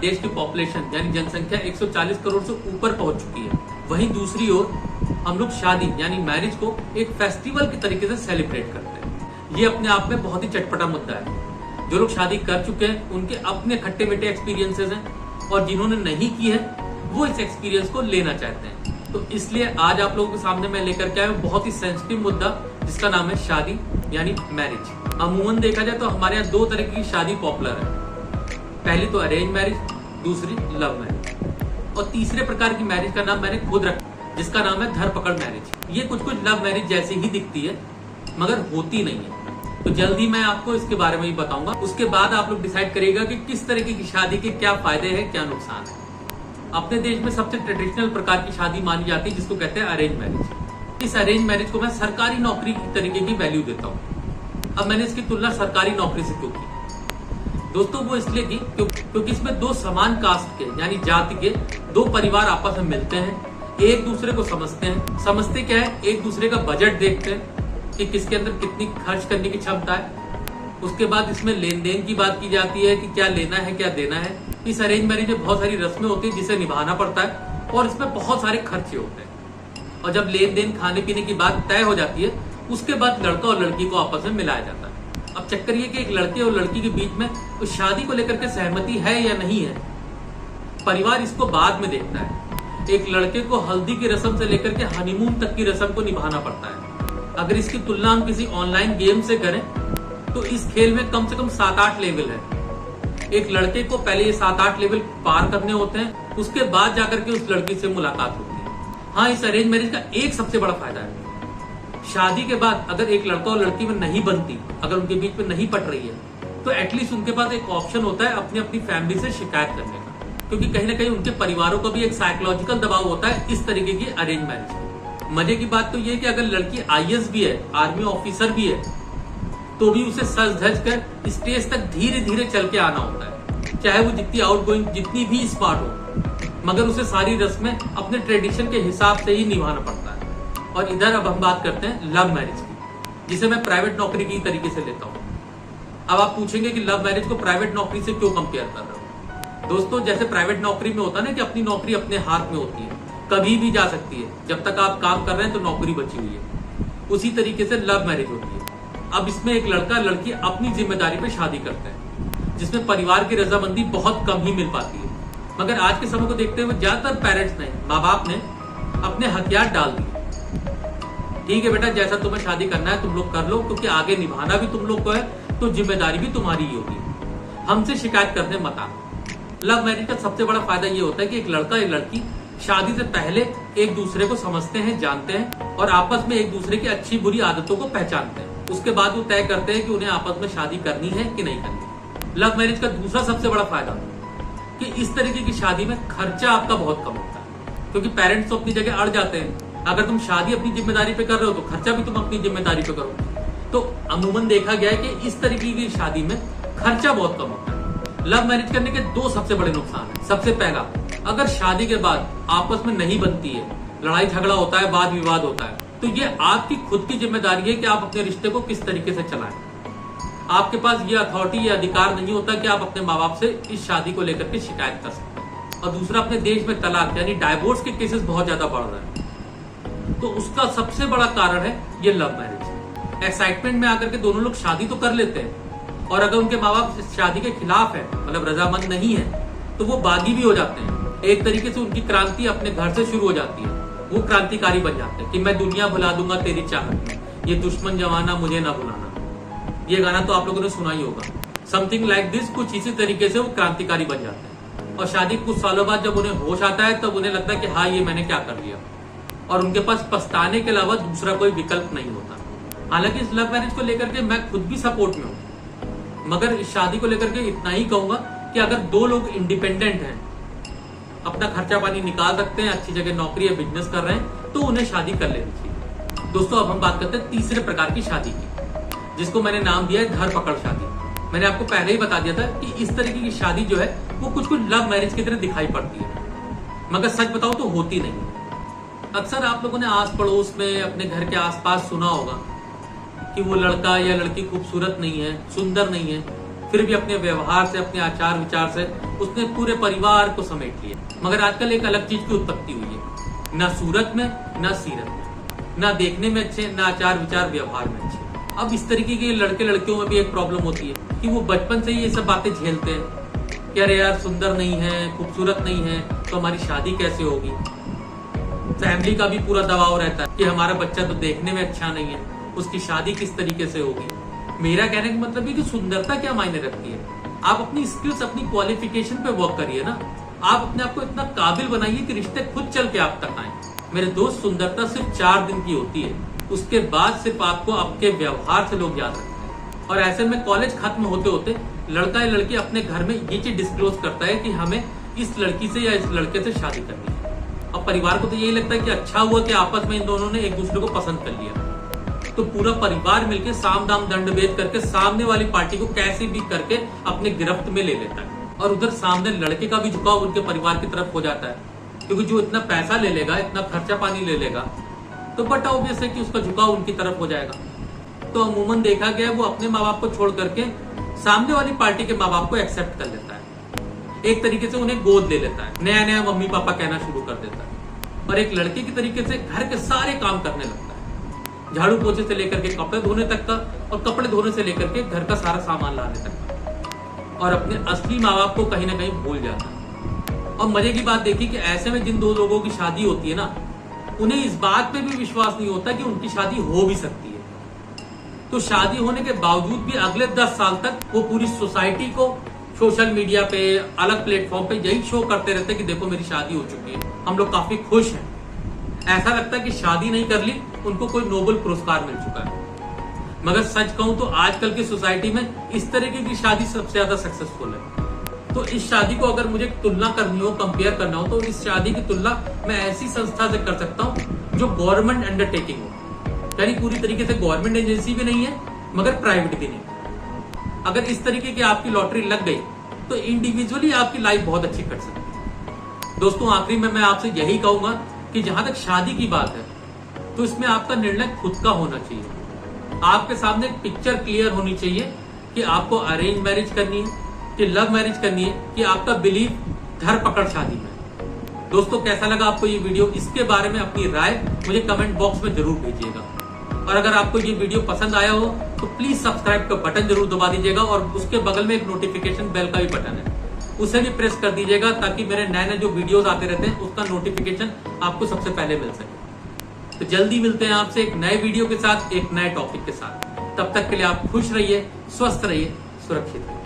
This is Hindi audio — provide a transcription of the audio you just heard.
देश की पॉपुलेशन यानी जनसंख्या 140 करोड़ से ऊपर पहुंच चुकी है। वहीं दूसरी ओर हम लोग शादी यानी मैरिज को एक फेस्टिवल के तरीके से सेलिब्रेट करते हैं। ये अपने आप में बहुत ही चटपटा मुद्दा है। जो लोग शादी कर चुके हैं उनके अपने खट्टे मीठे एक्सपीरियंसेस हैं और जिन्होंने नहीं की है वो इस एक्सपीरियंस को लेना चाहते हैं। तो इसलिए आज आप लोगों के सामने मैं लेकर के आया हूं बहुत ही सेंसिटिव मुद्दा जिसका नाम है शादी यानी मैरिज। अमूमन देखा जाए तो हमारे यहाँ दो तरह की शादी पॉपुलर है। पहली तो अरेंज मैरिज, दूसरी लव मैरिज और तीसरे प्रकार की मैरिज का नाम मैंने खुद रखा जिसका नाम है धरपकड़ मैरिज। ये कुछ लव मैरिज जैसी ही दिखती है मगर होती नहीं है। तो जल्दी मैं आपको इसके बारे में ही बताऊंगा। उसके बाद आप लोग डिसाइड करिएगा कि किस तरीके की शादी के क्या फायदे हैं क्या नुकसान है। अपने देश में सबसे ट्रेडिशनल प्रकार की शादी मानी जाती है जिसको कहते हैं अरेंज मैरिज। इस अरेंज मैरिज को मैं सरकारी नौकरी की तरीके की वैल्यू देता हूँ। अब मैंने इसकी तुलना सरकारी नौकरी से क्यों की दोस्तों, वो इसलिए की क्योंकि इसमें दो समान कास्ट के यानी जाति के दो परिवार आपस में मिलते हैं, एक दूसरे को समझते हैं। समझते क्या है, एक दूसरे का बजट देखते हैं कि किसके अंदर कितनी खर्च करने की क्षमता है। उसके बाद इसमें लेन देन की बात की जाती है कि क्या लेना है क्या देना है। इस अरेंज मैरिज में बहुत सारी रस्में होती है जिसे निभाना पड़ता है और इसमें बहुत सारे खर्चे होते हैं। और जब लेन देन खाने पीने की बात तय हो जाती है उसके बाद लड़का और लड़की को आपस में मिलाया जाता है। अब चक्कर ये कि एक लड़के और लड़की के बीच में उस शादी को लेकर के सहमति है या नहीं है, परिवार इसको बाद में देखता है। एक लड़के को हल्दी की रस्म से लेकर के हनीमून तक की रस्म को निभाना पड़ता है। अगर इसकी तुलना हम किसी ऑनलाइन गेम से करें तो इस खेल में कम से कम 7-8 लेवल है। एक लड़के को पहले ये 7-8 लेवल पार करने होते हैं, उसके बाद जाकर के उस लड़की से मुलाकात होती है। हाँ, इस अरेंज मैरिज का एक सबसे बड़ा फायदा है, शादी के बाद अगर एक लड़का और लड़की में नहीं बनती, अगर उनके बीच में नहीं पट रही है तो एटलीस्ट उनके पास एक ऑप्शन होता है अपनी अपनी फैमिली से शिकायत करने का, क्योंकि कहीं ना कहीं उनके परिवारों का भी एक साइकोलॉजिकल दबाव होता है इस तरीके की अरेंज मैरिज। मजे की बात तो ये कि अगर लड़की IAS भी है, आर्मी ऑफिसर भी है, तो भी उसे सज धज कर स्टेज तक धीरे धीरे चल के आना होता है, चाहे वो जितनी आउटगोइंग जितनी भी स्मार्ट हो, मगर उसे सारी रस्में अपने ट्रेडिशन के हिसाब से ही निभाना पड़ता है। और इधर अब हम बात करते हैं लव मैरिज की, जिसे मैं प्राइवेट नौकरी की तरीके से लेता हूँ। अब आप पूछेंगे कि लव मैरिज को प्राइवेट नौकरी से क्यों कंपेयर कर रहे हो। दोस्तों, जैसे प्राइवेट नौकरी में होता है ना कि अपनी नौकरी अपने हाथ में होती है, कभी भी जा सकती है, जब तक आप काम कर रहे हैं तो नौकरी बची हुई है, उसी तरीके से लव मैरिज होती है। अब इसमें एक लड़का लड़की अपनी जिम्मेदारी पे शादी करते हैं, जिसमें परिवार की रजामंदी बहुत कम ही मिल पाती है। मगर आज के समय को देखते हुए ज्यादातर पेरेंट्स ने, माँ बाप ने अपने हथियार डाल दिए। ठीक है बेटा, जैसा तुम्हें शादी करना है तुम लोग कर लो, क्योंकि आगे निभाना भी तुम लोग को है तो जिम्मेदारी भी तुम्हारी ही होगी, हमसे शिकायत करने मत आना। लव मैरिज का सबसे बड़ा फायदा ये होता है कि एक लड़का या लड़की शादी से पहले एक दूसरे को समझते हैं, जानते हैं और आपस में एक दूसरे की अच्छी बुरी आदतों को पहचानते हैं। उसके बाद वो तय करते हैं कि उन्हें आपस में शादी करनी है कि नहीं करनी। लव मैरिज का दूसरा सबसे बड़ा फायदा कि इस तरीके की शादी में खर्चा आपका बहुत कम होता है, क्योंकि पेरेंट्स तो अपनी जगह अड़ जाते हैं। अगर तुम शादी अपनी जिम्मेदारी पे कर रहे हो तो खर्चा भी तुम अपनी जिम्मेदारी पे करो। तो अमूमन देखा गया है कि इस तरीके की शादी में खर्चा बहुत कम होता है। लव मैरिज करने के दो सबसे बड़े नुकसान है। सबसे पहला, अगर शादी के बाद आपस में नहीं बनती है, लड़ाई झगड़ा होता है, वाद विवाद होता है, तो ये आपकी खुद की जिम्मेदारी है कि आप अपने रिश्ते को किस तरीके से चलाएं। आपके पास ये अथॉरिटी, ये अधिकार नहीं होता कि आप अपने माँ बाप से इस शादी को लेकर के शिकायत कर सकते हैं। और दूसरा, अपने देश में तलाक यानी डाइवोर्स के केसेस बहुत ज्यादा बढ़ रहे हैं, तो उसका सबसे बड़ा कारण है ये लव मैरिज। एक्साइटमेंट में आकर के दोनों लोग शादी तो कर लेते हैं और अगर उनके माँ बाप शादी के खिलाफ है, मतलब रजामंद नहीं है, तो वो बागी भी हो जाते हैं। एक तरीके से उनकी क्रांति अपने घर से शुरू हो जाती है। वो क्रांतिकारी बन जाते हैं कि मैं दुनिया भुला दूंगा तेरी चाहत में, ये दुश्मन जमाना मुझे ना भुलाना। ये गाना तो आप लोगों ने सुना ही होगा। समथिंग लाइक दिस, कुछ इसी तरीके से वो क्रांतिकारी बन जाते हैं। और शादी कुछ सालों बाद जब उन्हें होश आता है तब उन्हें लगता है कि हाँ, ये मैंने क्या कर लिया, और उनके पास पछताने के अलावा दूसरा कोई विकल्प नहीं होता। हालांकि इस लव मैरिज को लेकर के मैं खुद भी सपोर्ट में हूँ, मगर इस शादी को लेकर के इतना ही कहूंगा कि अगर दो लोग इंडिपेंडेंट हैं, अपना खर्चा पानी निकाल सकते हैं, अच्छी जगह नौकरी या बिजनेस कर रहे हैं, तो उन्हें शादी कर लेनी चाहिए। दोस्तों, अब हम बात करते हैं तीसरे प्रकार की शादी की, जिसको मैंने नाम दिया है धरपकड़ शादी। मैंने आपको पहले ही बता दिया था कि इस तरीके की शादी जो है वो कुछ लव मैरिज की तरह दिखाई पड़ती है, मगर सच बताओ तो होती नहीं। अक्सर आप लोगों ने आस पड़ोस में, अपने घर के आसपास सुना होगा कि वो लड़का या लड़की खूबसूरत नहीं है, सुंदर नहीं है, फिर भी अपने व्यवहार से, अपने आचार विचार से उसने पूरे परिवार को समेट लिया। मगर आजकल एक अलग चीज की उत्पत्ति हुई है, ना सूरत में ना सीरत में, ना देखने में अच्छे, ना आचार विचार व्यवहार में अच्छे। अब इस तरीके के लड़के लड़कियों में भी एक प्रॉब्लम होती है कि वो बचपन से ही ये सब बातें झेलते हैं कि अरे यार सुंदर नहीं है, खूबसूरत नहीं है तो हमारी शादी कैसे होगी। फैमिली का भी पूरा दबाव रहता है कि हमारा बच्चा तो देखने में अच्छा नहीं है, उसकी शादी किस तरीके से होगी। मेरा कहने का मतलब है कि सुंदरता क्या मायने रखती है। आप अपनी स्किल्स, अपनी क्वालिफिकेशन पे वर्क करिए ना। आप अपने आप को इतना काबिल बनाइए कि रिश्ते खुद चल के आप तक आए। मेरे दोस्त, सुंदरता सिर्फ 4 दिन की होती है, उसके बाद सिर्फ आपको आपके व्यवहार से लोग याद रखते हैं। और ऐसे में कॉलेज खत्म होते होते लड़का या लड़की अपने घर में ये चीज डिस्क्लोज करता है कि हमें इस लड़की से या इस लड़के से शादी करनी है। अब परिवार को तो यही लगता है कि अच्छा हुआ कि आपस में इन दोनों ने एक दूसरे को पसंद कर लिया। तो पूरा परिवार मिलकर साम दाम दंड भेद करके सामने वाली पार्टी को कैसे भी करके अपने गिरफ्त में ले लेता है। और उधर सामने लड़के का भी झुकाव उनके परिवार की तरफ हो जाता है, क्योंकि जो इतना पैसा ले लेगा, इतना खर्चा पानी ले लेगा, तो बट ऑब्वियस है कि उसका झुकाव उनकी तरफ हो जाएगा। तो अमूमन देखा गया वो अपने माँ बाप को छोड़ करके सामने वाली पार्टी के माँ बाप को एक्सेप्ट कर लेता है। एक तरीके से उन्हें गोद ले लेता है, नया नया मम्मी पापा कहना शुरू कर देता है और एक लड़के की तरीके से घर के सारे काम करने लगता है, झाड़ू पोछे से लेकर के कपड़े धोने तक का, और कपड़े धोने से लेकर के घर का सारा सामान लाने तक का, और अपने असली माँ बाप को कहीं ना कहीं भूल जाता है। और मजे की बात देखिए कि ऐसे में जिन 2 लोगों की शादी होती है ना, उन्हें इस बात पे भी विश्वास नहीं होता कि उनकी शादी हो भी सकती है। तो शादी होने के बावजूद भी अगले 10 साल तक वो पूरी सोसाइटी को सोशल मीडिया पे, अलग प्लेटफॉर्म पे यही शो करते रहते कि देखो मेरी शादी हो चुकी है, हम लोग काफी खुश हैं। ऐसा लगता है कि शादी नहीं कर ली उनको कोई नोबेल पुरस्कार मिल चुका है। मगर सच कहूं तो आजकल की सोसाइटी में इस तरीके की शादी सबसे ज्यादा सक्सेसफुल है। तो इस शादी को अगर मुझे तुलना करनी हो, कंपेयर करना हो, तो इस शादी की तुलना मैं ऐसी संस्था से कर सकता हूं जो गवर्नमेंट अंडरटेकिंग हो, यानी पूरी तरीके से गवर्नमेंट एजेंसी भी नहीं है मगर प्राइवेट भी नहीं। अगर इस तरीके की आपकी लॉटरी लग गई तो इंडिविजुअली आपकी लाइफ बहुत अच्छी कर सकती है। दोस्तों, आखिरी में मैं आपसे यही कहूंगा कि जहां तक शादी की बात है तो इसमें आपका निर्णय खुद का होना चाहिए। आपके सामने एक पिक्चर क्लियर होनी चाहिए कि आपको अरेंज मैरिज करनी है कि लव मैरिज करनी है, कि आपका बिलीव धर पकड़ शादी में। दोस्तों, कैसा लगा आपको ये वीडियो? इसके बारे में अपनी राय मुझे कमेंट बॉक्स में जरूर भेजिएगा। और अगर आपको ये वीडियो पसंद आया हो तो प्लीज सब्सक्राइब का बटन जरूर दबा दीजिएगा, और उसके बगल में एक नोटिफिकेशन बेल का भी बटन है, उसे भी प्रेस कर दीजिएगा ताकि मेरे नए नए जो वीडियोस आते रहते हैं उसका नोटिफिकेशन आपको सबसे पहले मिल सके। तो जल्दी मिलते हैं आपसे एक नए वीडियो के साथ, एक नए टॉपिक के साथ। तब तक के लिए आप खुश रहिए, स्वस्थ रहिए, सुरक्षित रहिए।